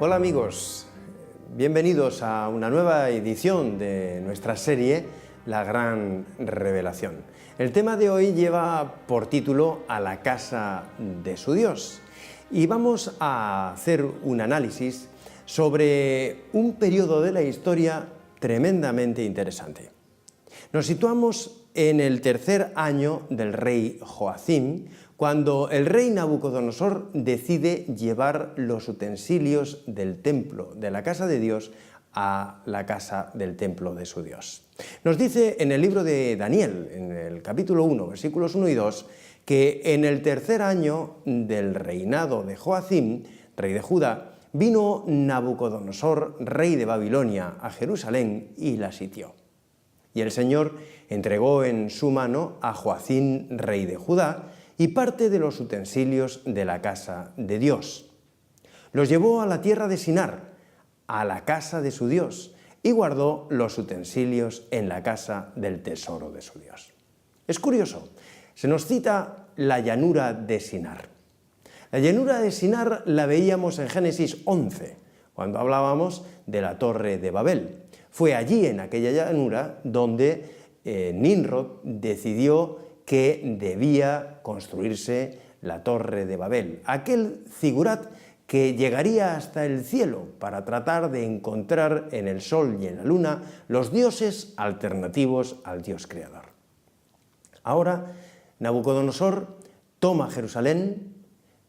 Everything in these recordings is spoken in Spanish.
Hola amigos, bienvenidos a una nueva edición de nuestra serie La Gran Revelación. El tema de hoy lleva por título A la casa de su Dios y vamos a hacer un análisis sobre un periodo de la historia tremendamente interesante. Nos situamos en el tercer año del rey Joacim, cuando el rey Nabucodonosor decide llevar los utensilios del templo de la casa de Dios a la casa del templo de su Dios. Nos dice en el libro de Daniel, en el capítulo 1, versículos 1 y 2, que en el tercer año del reinado de Joacim, rey de Judá, vino Nabucodonosor, rey de Babilonia, a Jerusalén y la sitió. Y el Señor entregó en su mano a Joacim, rey de Judá, y parte de los utensilios de la casa de Dios. Los llevó a la tierra de Sinar, a la casa de su Dios, y guardó los utensilios en la casa del tesoro de su Dios. Es curioso, se nos cita la llanura de Sinar. La llanura de Sinar la veíamos en Génesis 11, cuando hablábamos de la Torre de Babel. Fue allí, en aquella llanura, donde Nimrod decidió que debía construirse la Torre de Babel, aquel zigurat que llegaría hasta el cielo para tratar de encontrar en el sol y en la luna los dioses alternativos al Dios creador. Ahora Nabucodonosor toma Jerusalén,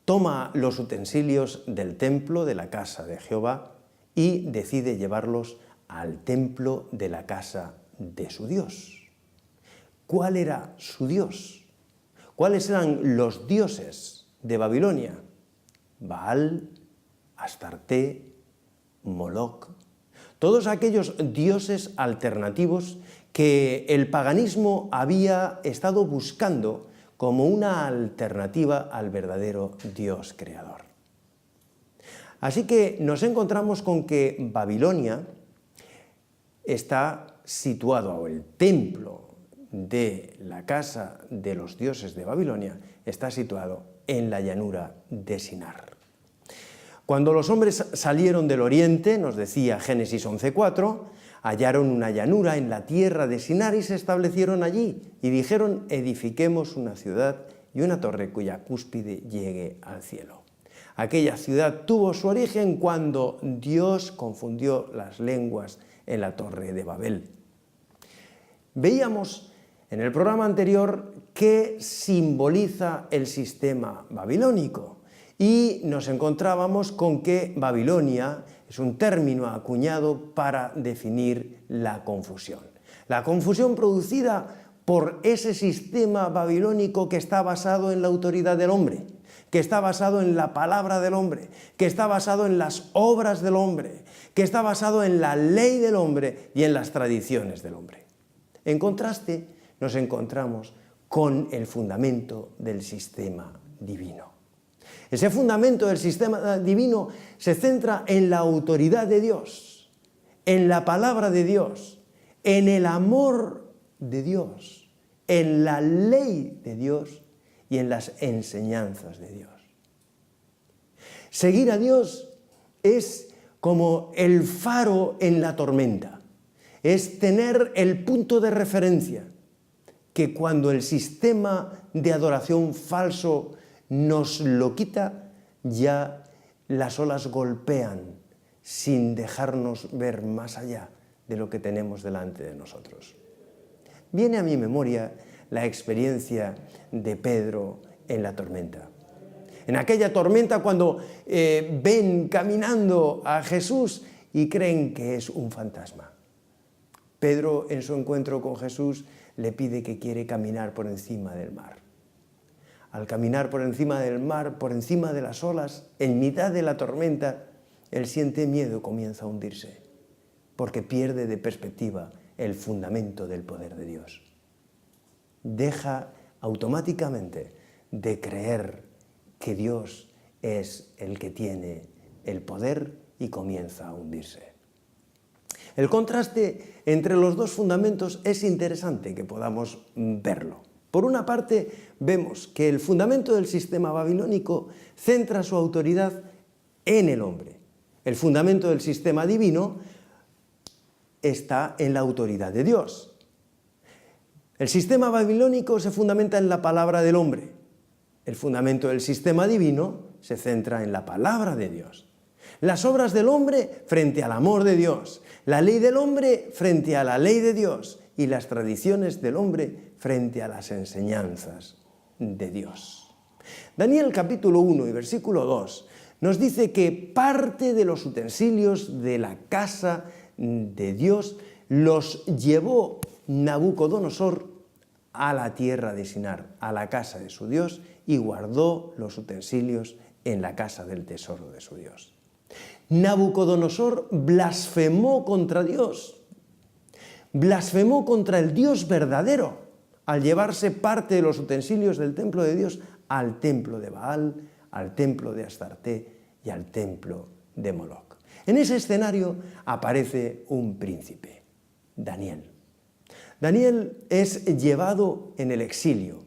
toma los utensilios del templo de la casa de Jehová y decide llevarlos al templo de la casa de su Dios. ¿Cuál era su Dios? ¿Cuáles eran los dioses de Babilonia? Baal, Astarte, Moloc, todos aquellos dioses alternativos que el paganismo había estado buscando como una alternativa al verdadero Dios creador. Así que nos encontramos con que Babilonia está situado, o el templo de la casa de los dioses de Babilonia está situado en la llanura de Sinar. Cuando los hombres salieron del oriente, nos decía Génesis 11:4, hallaron una llanura en la tierra de Sinar y se establecieron allí y dijeron: edifiquemos una ciudad y una torre cuya cúspide llegue al cielo. Aquella ciudad tuvo su origen cuando Dios confundió las lenguas en la Torre de Babel. Veíamos en el programa anterior qué simboliza el sistema babilónico y nos encontrábamos con que Babilonia es un término acuñado para definir la confusión. La confusión producida por ese sistema babilónico que está basado en la autoridad del hombre, que está basado en la palabra del hombre, que está basado en las obras del hombre, que está basado en la ley del hombre y en las tradiciones del hombre. En contraste, nos encontramos con el fundamento del sistema divino. Ese fundamento del sistema divino se centra en la autoridad de Dios, en la palabra de Dios, en el amor de Dios, en la ley de Dios y en las enseñanzas de Dios. Seguir a Dios es como el faro en la tormenta, es tener el punto de referencia que cuando el sistema de adoración falso nos lo quita, ya las olas golpean sin dejarnos ver más allá de lo que tenemos delante de nosotros. Viene a mi memoria la experiencia de Pedro en la tormenta. En aquella tormenta cuando ven caminando a Jesús y creen que es un fantasma. Pedro, en su encuentro con Jesús, le pide que quiere caminar por encima del mar. Al caminar por encima del mar, por encima de las olas, en mitad de la tormenta, él siente miedo y comienza a hundirse, porque pierde de perspectiva el fundamento del poder de Dios. Deja automáticamente de creer que Dios es el que tiene el poder y comienza a hundirse. El contraste entre los dos fundamentos es interesante que podamos verlo. Por una parte, vemos que el fundamento del sistema babilónico centra su autoridad en el hombre. El fundamento del sistema divino está en la autoridad de Dios. El sistema babilónico se fundamenta en la palabra del hombre. El fundamento del sistema divino se centra en la palabra de Dios. Las obras del hombre frente al amor de Dios. La ley del hombre frente a la ley de Dios. Y las tradiciones del hombre frente a las enseñanzas de Dios. Daniel capítulo 1 y versículo 2 nos dice que parte de los utensilios de la casa de Dios los llevó Nabucodonosor a la tierra de Sinar, a la casa de su Dios, y guardó los utensilios en la casa del tesoro de su Dios. Nabucodonosor blasfemó contra Dios, blasfemó contra el Dios verdadero, al llevarse parte de los utensilios del templo de Dios al templo de Baal, al templo de Astarté y al templo de Moloc. En ese escenario aparece un príncipe, Daniel. Daniel es llevado en el exilio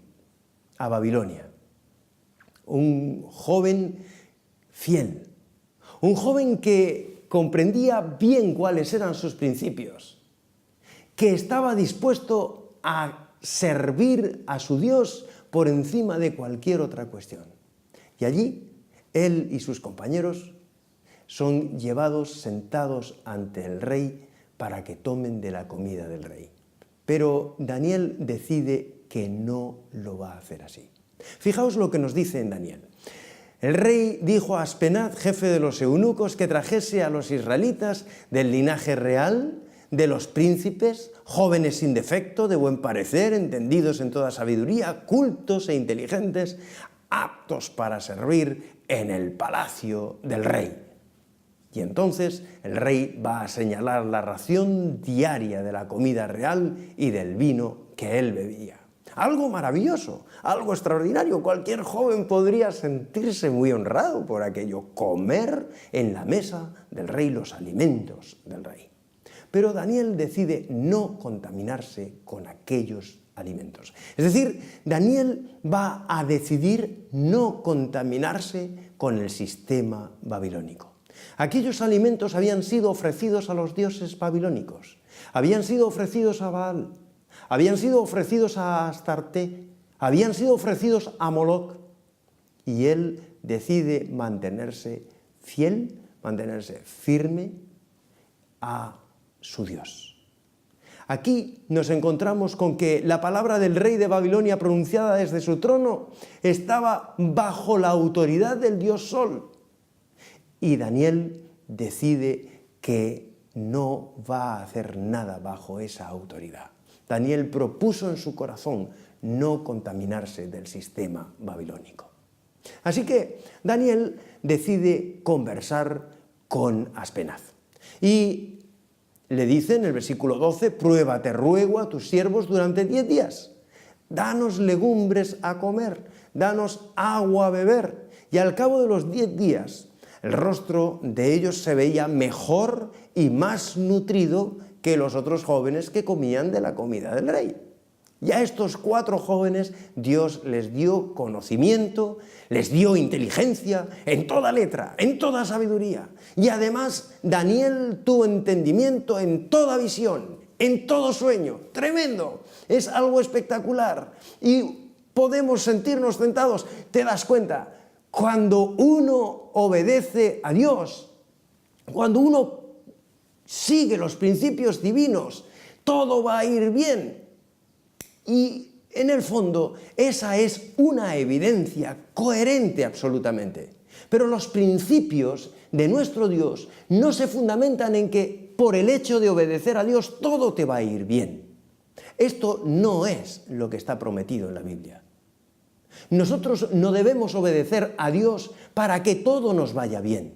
a Babilonia. Un joven fiel, un joven que comprendía bien cuáles eran sus principios, que estaba dispuesto a servir a su Dios por encima de cualquier otra cuestión. Y allí, él y sus compañeros son llevados sentados ante el rey para que tomen de la comida del rey. Pero Daniel decide que no lo va a hacer así. Fijaos lo que nos dice en Daniel. El rey dijo a Aspenaz, jefe de los eunucos, que trajese a los israelitas del linaje real, de los príncipes, jóvenes sin defecto, de buen parecer, entendidos en toda sabiduría, cultos e inteligentes, aptos para servir en el palacio del rey. Y entonces el rey va a señalar la ración diaria de la comida real y del vino que él bebía. Algo maravilloso, algo extraordinario. Cualquier joven podría sentirse muy honrado por aquello, comer en la mesa del rey los alimentos del rey. Pero Daniel decide no contaminarse con aquellos alimentos. Es decir, Daniel va a decidir no contaminarse con el sistema babilónico. Aquellos alimentos habían sido ofrecidos a los dioses babilónicos, habían sido ofrecidos a Baal, habían sido ofrecidos a Astarté, habían sido ofrecidos a Moloc, y él decide mantenerse fiel, mantenerse firme a su Dios. Aquí nos encontramos con que la palabra del rey de Babilonia pronunciada desde su trono estaba bajo la autoridad del dios Sol. Y Daniel decide que no va a hacer nada bajo esa autoridad. Daniel propuso en su corazón no contaminarse del sistema babilónico. Así que Daniel decide conversar con Aspenaz. Y le dice en el versículo 12, pruébate, ruego, a tus siervos durante 10 días. Danos legumbres a comer, danos agua a beber. Y al cabo de los 10 días, el rostro de ellos se veía mejor y más nutrido que los otros jóvenes que comían de la comida del rey. Y a estos 4 jóvenes Dios les dio conocimiento, les dio inteligencia en toda letra, en toda sabiduría. Y además Daniel tuvo entendimiento en toda visión, en todo sueño. Tremendo, es algo espectacular. Y podemos sentirnos tentados. ¿Te das cuenta? Cuando uno obedece a Dios, cuando uno sigue los principios divinos, todo va a ir bien. Y en el fondo esa es una evidencia coherente absolutamente. Pero los principios de nuestro Dios no se fundamentan en que por el hecho de obedecer a Dios todo te va a ir bien. Esto no es lo que está prometido en la Biblia. Nosotros no debemos obedecer a Dios para que todo nos vaya bien.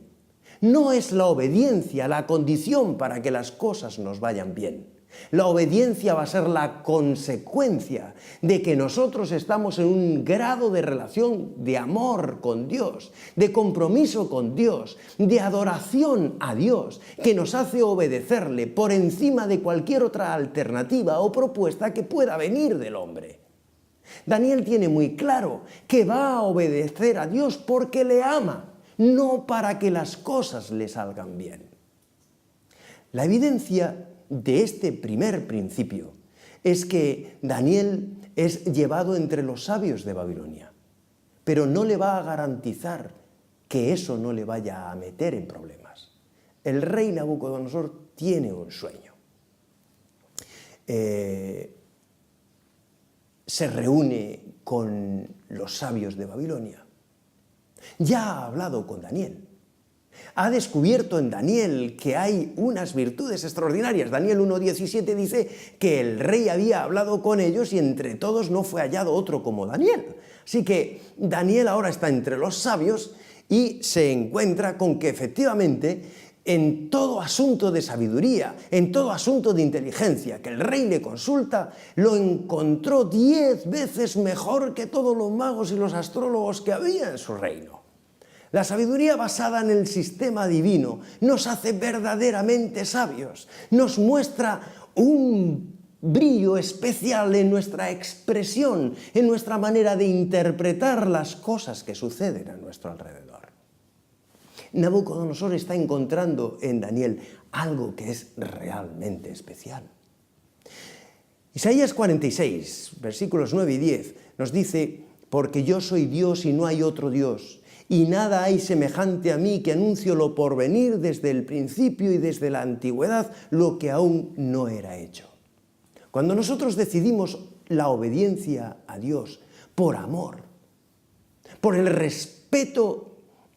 No es la obediencia la condición para que las cosas nos vayan bien. La obediencia va a ser la consecuencia de que nosotros estamos en un grado de relación de amor con Dios, de compromiso con Dios, de adoración a Dios, que nos hace obedecerle por encima de cualquier otra alternativa o propuesta que pueda venir del hombre. Daniel tiene muy claro que va a obedecer a Dios porque le ama, no para que las cosas le salgan bien. La evidencia de este primer principio es que Daniel es llevado entre los sabios de Babilonia, pero no le va a garantizar que eso no le vaya a meter en problemas. El rey Nabucodonosor tiene un sueño. Se reúne con los sabios de Babilonia. Ya ha hablado con Daniel. Ha descubierto en Daniel que hay unas virtudes extraordinarias. Daniel 1:17 dice que el rey había hablado con ellos y entre todos no fue hallado otro como Daniel. Así que Daniel ahora está entre los sabios y se encuentra con que efectivamente en todo asunto de sabiduría, en todo asunto de inteligencia que el rey le consulta, lo encontró 10 veces mejor que todos los magos y los astrólogos que había en su reino. La sabiduría basada en el sistema divino nos hace verdaderamente sabios, nos muestra un brillo especial en nuestra expresión, en nuestra manera de interpretar las cosas que suceden a nuestro alrededor. Nabucodonosor está encontrando en Daniel algo que es realmente especial. Isaías 46, versículos 9 y 10, nos dice: porque yo soy Dios y no hay otro Dios, y nada hay semejante a mí que anuncio lo porvenir desde el principio y desde la antigüedad, lo que aún no era hecho. Cuando nosotros decidimos la obediencia a Dios por amor, por el respeto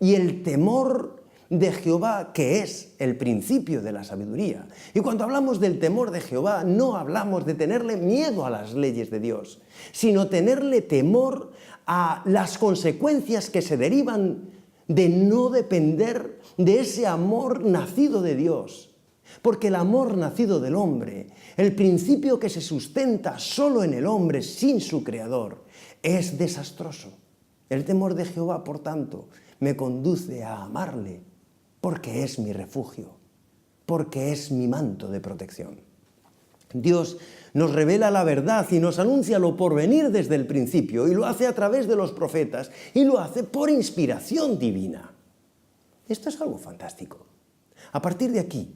y el temor de Jehová, que es el principio de la sabiduría. Y cuando hablamos del temor de Jehová, no hablamos de tenerle miedo a las leyes de Dios, sino tenerle temor a las consecuencias que se derivan de no depender de ese amor nacido de Dios. Porque el amor nacido del hombre, el principio que se sustenta solo en el hombre sin su creador, es desastroso. El temor de Jehová, por tanto, me conduce a amarle, porque es mi refugio, porque es mi manto de protección. Dios nos revela la verdad y nos anuncia lo porvenir desde el principio, y lo hace a través de los profetas, y lo hace por inspiración divina. Esto es algo fantástico. A partir de aquí,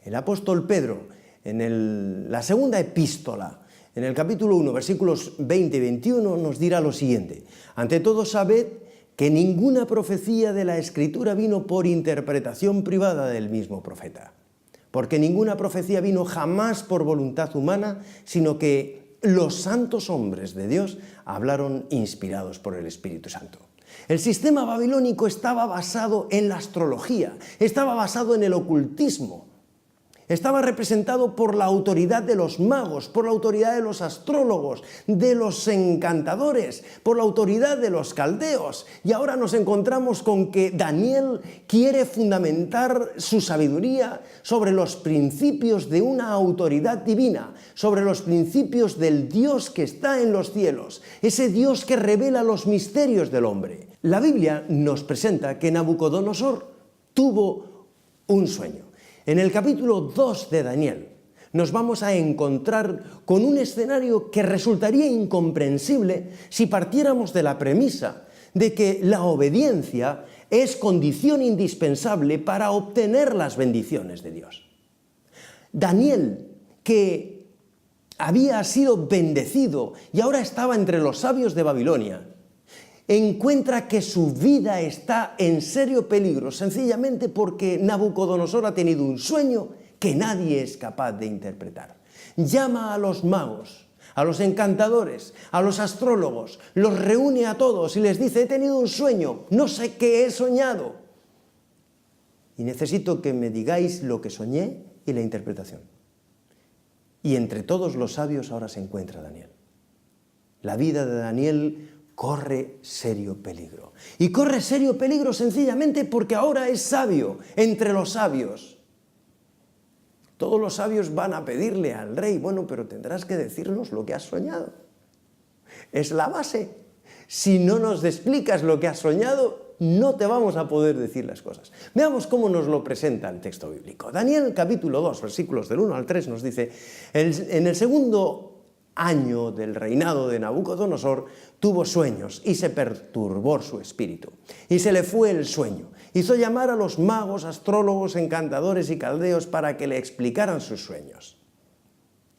el apóstol Pedro, en la segunda epístola, en el capítulo 1, versículos 20 y 21, nos dirá lo siguiente: ante todo, sabed que ninguna profecía de la Escritura vino por interpretación privada del mismo profeta. Porque ninguna profecía vino jamás por voluntad humana, sino que los santos hombres de Dios hablaron inspirados por el Espíritu Santo. El sistema babilónico estaba basado en la astrología, estaba basado en el ocultismo. Estaba representado por la autoridad de los magos, por la autoridad de los astrólogos, de los encantadores, por la autoridad de los caldeos. Y ahora nos encontramos con que Daniel quiere fundamentar su sabiduría sobre los principios de una autoridad divina, sobre los principios del Dios que está en los cielos, ese Dios que revela los misterios del hombre. La Biblia nos presenta que Nabucodonosor tuvo un sueño. En el capítulo 2 de Daniel nos vamos a encontrar con un escenario que resultaría incomprensible si partiéramos de la premisa de que la obediencia es condición indispensable para obtener las bendiciones de Dios. Daniel, que había sido bendecido y ahora estaba entre los sabios de Babilonia, encuentra que su vida está en serio peligro, sencillamente porque Nabucodonosor ha tenido un sueño que nadie es capaz de interpretar. Llama a los magos, a los encantadores, a los astrólogos, los reúne a todos y les dice: he tenido un sueño, no sé qué he soñado, y necesito que me digáis lo que soñé y la interpretación. Y entre todos los sabios ahora se encuentra Daniel. La vida de Daniel corre serio peligro. Y corre serio peligro sencillamente porque ahora es sabio entre los sabios. Todos los sabios van a pedirle al rey: bueno, pero tendrás que decirnos lo que has soñado. Es la base. Si no nos explicas lo que has soñado, no te vamos a poder decir las cosas. Veamos cómo nos lo presenta el texto bíblico. Daniel capítulo 2, versículos del 1 al 3 nos dice: en el segundo año del reinado de Nabucodonosor, tuvo sueños y se perturbó su espíritu. Y se le fue el sueño. Hizo llamar a los magos, astrólogos, encantadores y caldeos para que le explicaran sus sueños.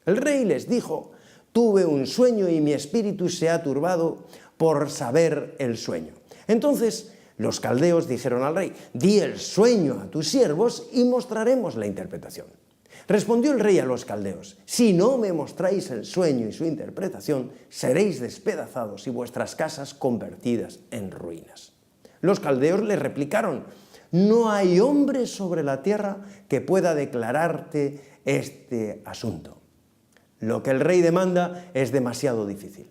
El rey les dijo: tuve un sueño y mi espíritu se ha turbado por saber el sueño. Entonces los caldeos dijeron al rey: di el sueño a tus siervos y mostraremos la interpretación. Respondió el rey a los caldeos: si no me mostráis el sueño y su interpretación, seréis despedazados y vuestras casas convertidas en ruinas. Los caldeos le replicaron: no hay hombre sobre la tierra que pueda declararte este asunto. Lo que el rey demanda es demasiado difícil.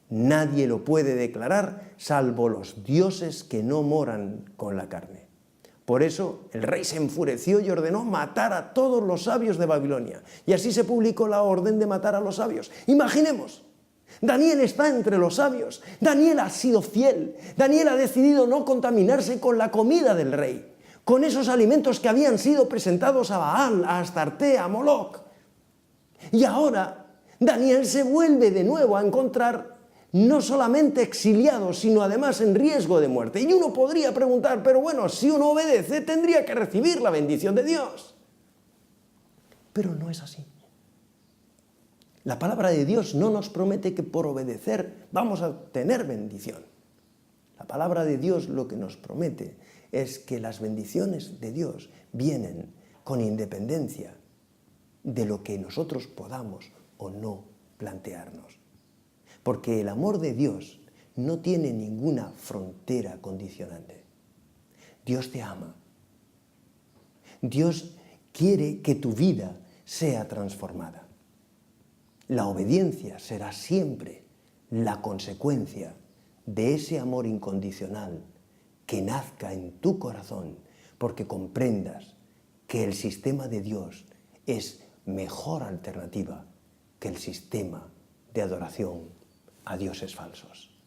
Nadie lo puede declarar salvo los dioses que no moran con la carne. Por eso el rey se enfureció y ordenó matar a todos los sabios de Babilonia. Y así se publicó la orden de matar a los sabios. Imaginemos, Daniel está entre los sabios. Daniel ha sido fiel. Daniel ha decidido no contaminarse con la comida del rey, con esos alimentos que habían sido presentados a Baal, a Astarte, a Moloch. Y ahora Daniel se vuelve de nuevo a encontrar no solamente exiliado, sino además en riesgo de muerte. Y uno podría preguntar: pero bueno, si uno obedece, tendría que recibir la bendición de Dios. Pero no es así. La palabra de Dios no nos promete que por obedecer vamos a tener bendición. La palabra de Dios lo que nos promete es que las bendiciones de Dios vienen con independencia de lo que nosotros podamos o no plantearnos. Porque el amor de Dios no tiene ninguna frontera condicionante. Dios te ama. Dios quiere que tu vida sea transformada. La obediencia será siempre la consecuencia de ese amor incondicional que nazca en tu corazón, porque comprendas que el sistema de Dios es mejor alternativa que el sistema de adoración a dioses falsos.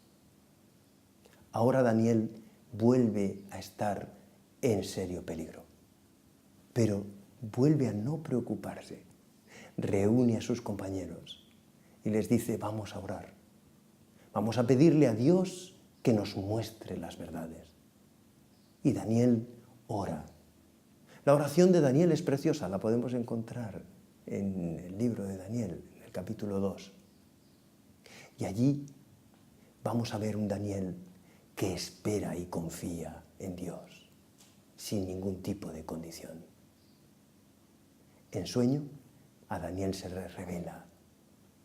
Ahora Daniel vuelve a estar en serio peligro, pero vuelve a no preocuparse. Reúne a sus compañeros y les dice: vamos a orar, vamos a pedirle a Dios que nos muestre las verdades. Y Daniel ora. La oración de Daniel es preciosa, la podemos encontrar en el libro de Daniel, en el capítulo 2. Y allí vamos a ver un Daniel que espera y confía en Dios, sin ningún tipo de condición. En sueño, a Daniel se le revela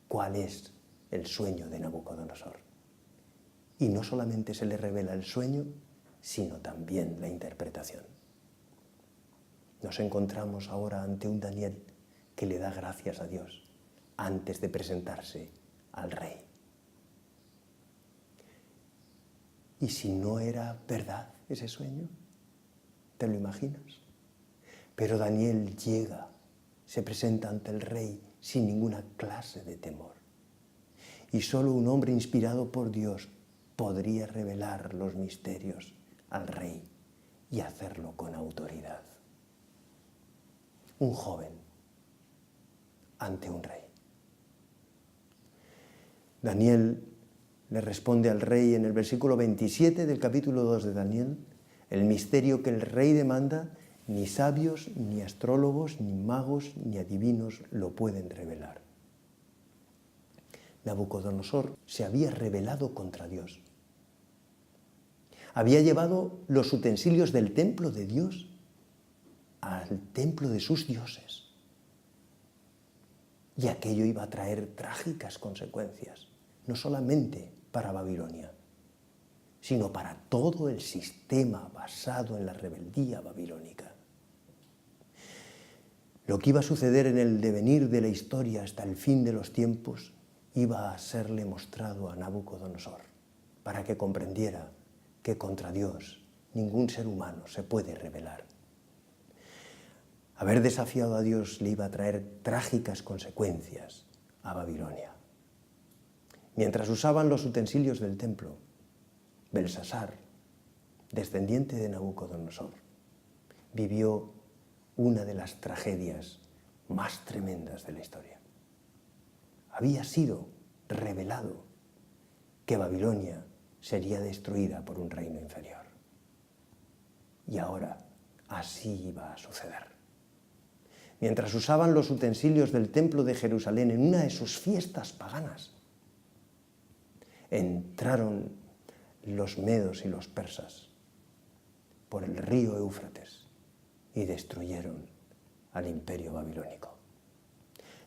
cuál es el sueño de Nabucodonosor. Y no solamente se le revela el sueño, sino también la interpretación. Nos encontramos ahora ante un Daniel que le da gracias a Dios antes de presentarse al rey. ¿Y si no era verdad ese sueño? ¿Te lo imaginas? Pero Daniel llega, se presenta ante el rey sin ninguna clase de temor. Y solo un hombre inspirado por Dios podría revelar los misterios al rey y hacerlo con autoridad. Un joven ante un rey. Daniel le responde al rey en el versículo 27 del capítulo 2 de Daniel: el misterio que el rey demanda, ni sabios, ni astrólogos, ni magos, ni adivinos lo pueden revelar. Nabucodonosor se había rebelado contra Dios. Había llevado los utensilios del templo de Dios al templo de sus dioses. Y aquello iba a traer trágicas consecuencias, no solamente para Babilonia, sino para todo el sistema basado en la rebeldía babilónica. Lo que iba a suceder en el devenir de la historia hasta el fin de los tiempos iba a serle mostrado a Nabucodonosor, para que comprendiera que contra Dios ningún ser humano se puede rebelar. Haber desafiado a Dios le iba a traer trágicas consecuencias a Babilonia. Mientras usaban los utensilios del templo, Belsasar, descendiente de Nabucodonosor, vivió una de las tragedias más tremendas de la historia. Había sido revelado que Babilonia sería destruida por un reino inferior. Y ahora así iba a suceder. Mientras usaban los utensilios del templo de Jerusalén en una de sus fiestas paganas, entraron los medos y los persas por el río Éufrates y destruyeron al imperio babilónico.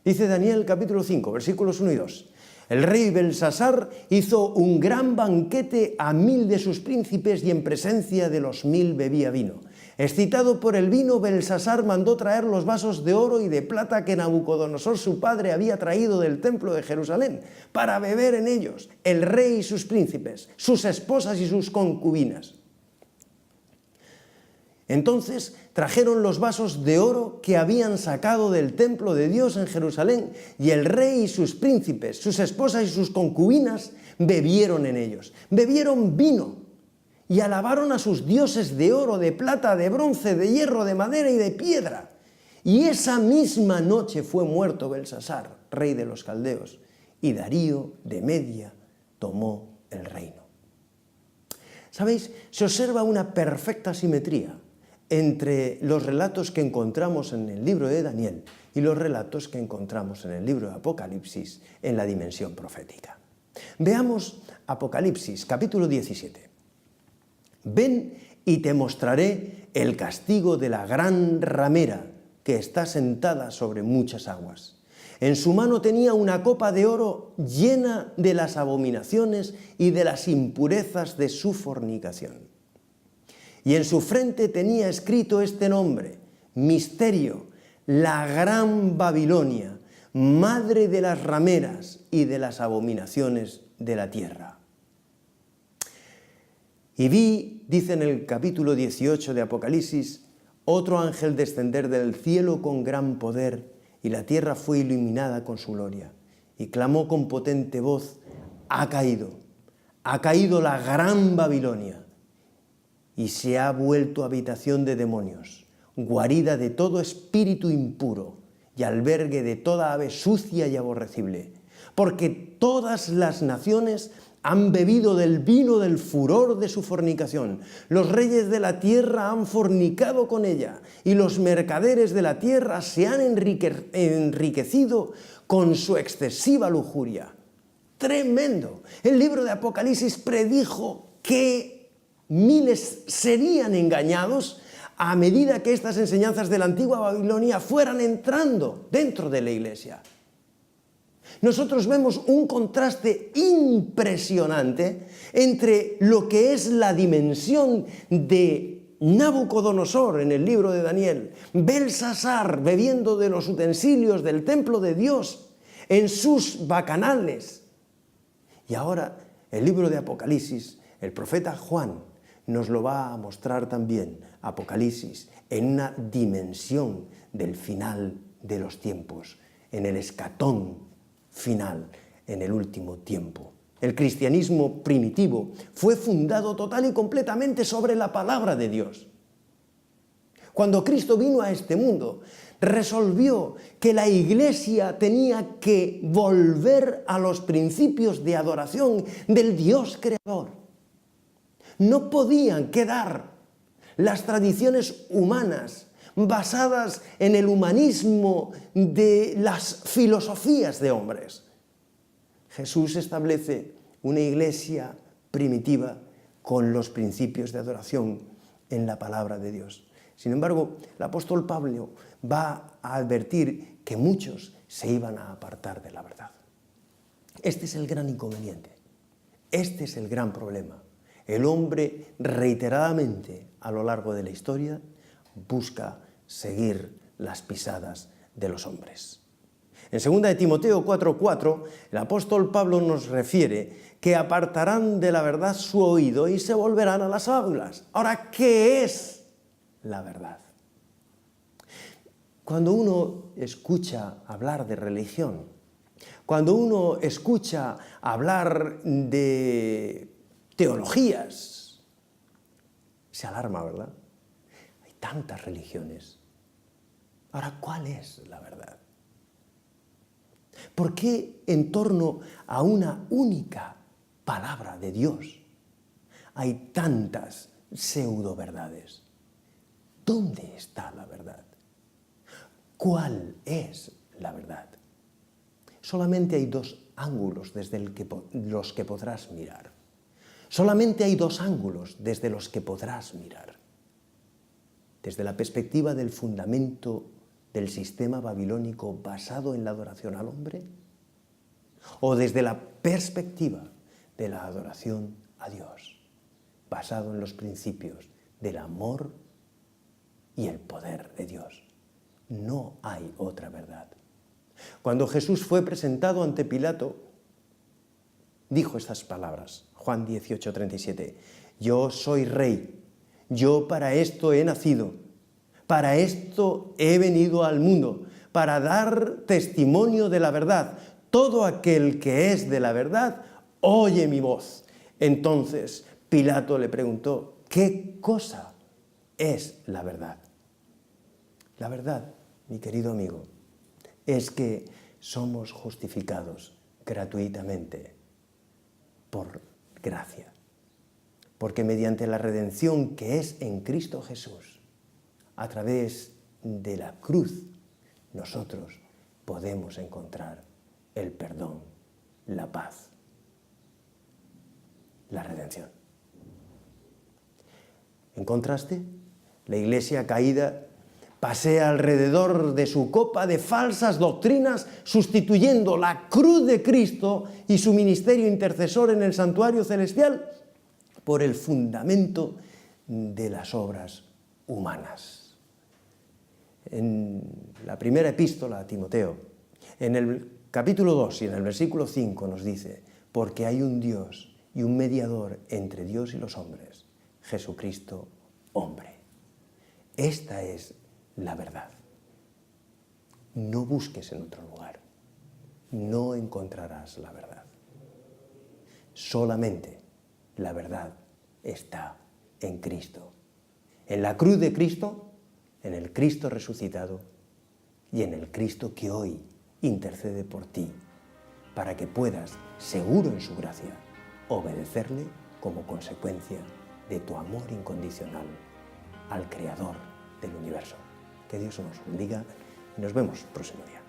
Dice Daniel capítulo 5, versículos 1 y 2. El rey Belsasar hizo un gran banquete a 1000 de sus príncipes y en presencia de los 1000 bebía vino. Excitado por el vino, Belsasar mandó traer los vasos de oro y de plata que Nabucodonosor su padre había traído del templo de Jerusalén para beber en ellos el rey y sus príncipes, sus esposas y sus concubinas. Entonces trajeron los vasos de oro que habían sacado del templo de Dios en Jerusalén, y el rey y sus príncipes, sus esposas y sus concubinas bebieron en ellos. Bebieron vino y alabaron a sus dioses de oro, de plata, de bronce, de hierro, de madera y de piedra. Y esa misma noche fue muerto Belsasar, rey de los caldeos, y Darío de Media tomó el reino. ¿Sabéis? Se observa una perfecta simetría entre los relatos que encontramos en el libro de Daniel y los relatos que encontramos en el libro de Apocalipsis en la dimensión profética. Veamos Apocalipsis, capítulo 17. Ven y te mostraré el castigo de la gran ramera que está sentada sobre muchas aguas. En su mano tenía una copa de oro llena de las abominaciones y de las impurezas de su fornicación. Y en su frente tenía escrito este nombre: Misterio, la gran Babilonia, madre de las rameras y de las abominaciones de la tierra. Y vi, dice en el capítulo 18 de Apocalipsis, otro ángel descender del cielo con gran poder, y la tierra fue iluminada con su gloria. Y clamó con potente voz: ha caído la gran Babilonia, y se ha vuelto habitación de demonios, guarida de todo espíritu impuro y albergue de toda ave sucia y aborrecible, porque todas las naciones han bebido del vino del furor de su fornicación. Los reyes de la tierra han fornicado con ella, y los mercaderes de la tierra se han enriquecido con su excesiva lujuria. Tremendo. El libro de Apocalipsis predijo que miles serían engañados a medida que estas enseñanzas de la antigua Babilonia fueran entrando dentro de la iglesia. Nosotros vemos un contraste impresionante entre lo que es la dimensión de Nabucodonosor en el libro de Daniel, Belsasar bebiendo de los utensilios del templo de Dios en sus bacanales, y ahora el libro de Apocalipsis, el profeta Juan nos lo va a mostrar también, Apocalipsis, en una dimensión del final de los tiempos, en el escatón final, en el último tiempo. El cristianismo primitivo fue fundado total y completamente sobre la palabra de Dios. Cuando Cristo vino a este mundo, resolvió que la iglesia tenía que volver a los principios de adoración del Dios creador. No podían quedar las tradiciones humanas basadas en el humanismo de las filosofías de hombres. Jesús establece una iglesia primitiva con los principios de adoración en la palabra de Dios. Sin embargo, el apóstol Pablo va a advertir que muchos se iban a apartar de la verdad. Este es el gran inconveniente, este es el gran problema. El hombre reiteradamente a lo largo de la historia busca seguir las pisadas de los hombres. En 2 de Timoteo 4:4, el apóstol Pablo nos refiere que apartarán de la verdad su oído y se volverán a las fábulas. Ahora, ¿qué es la verdad? Cuando uno escucha hablar de religión, cuando uno escucha hablar de teologías, se alarma, ¿verdad? Hay tantas religiones. Ahora, ¿cuál es la verdad? ¿Por qué en torno a una única palabra de Dios hay tantas pseudo-verdades? ¿Dónde está la verdad? ¿Cuál es la verdad? Solamente hay dos ángulos desde los que podrás mirar. Solamente hay dos ángulos desde los que podrás mirar. Desde la perspectiva del fundamento del sistema babilónico basado en la adoración al hombre, o desde la perspectiva de la adoración a Dios, basado en los principios del amor y el poder de Dios. No hay otra verdad. Cuando Jesús fue presentado ante Pilato, dijo estas palabras, Juan 18:37, yo soy rey, yo para esto he nacido, para esto he venido al mundo, para dar testimonio de la verdad. Todo aquel que es de la verdad, oye mi voz. Entonces Pilato le preguntó, ¿qué cosa es la verdad? La verdad, mi querido amigo, es que somos justificados gratuitamente por gracia. Porque mediante la redención que es en Cristo Jesús, a través de la cruz, nosotros podemos encontrar el perdón, la paz, la redención. En contraste, la Iglesia caída pasea alrededor de su copa de falsas doctrinas, sustituyendo la cruz de Cristo y su ministerio intercesor en el santuario celestial por el fundamento de las obras humanas. En la primera epístola a Timoteo, en el capítulo 2 y en el versículo 5 nos dice, porque hay un Dios y un mediador entre Dios y los hombres, Jesucristo, hombre. Esta es la verdad. No busques en otro lugar. No encontrarás la verdad. Solamente la verdad está en Cristo. En la cruz de Cristo, en el Cristo resucitado y en el Cristo que hoy intercede por ti, para que puedas, seguro en su gracia, obedecerle como consecuencia de tu amor incondicional al Creador del universo. Que Dios nos bendiga y nos vemos el próximo día.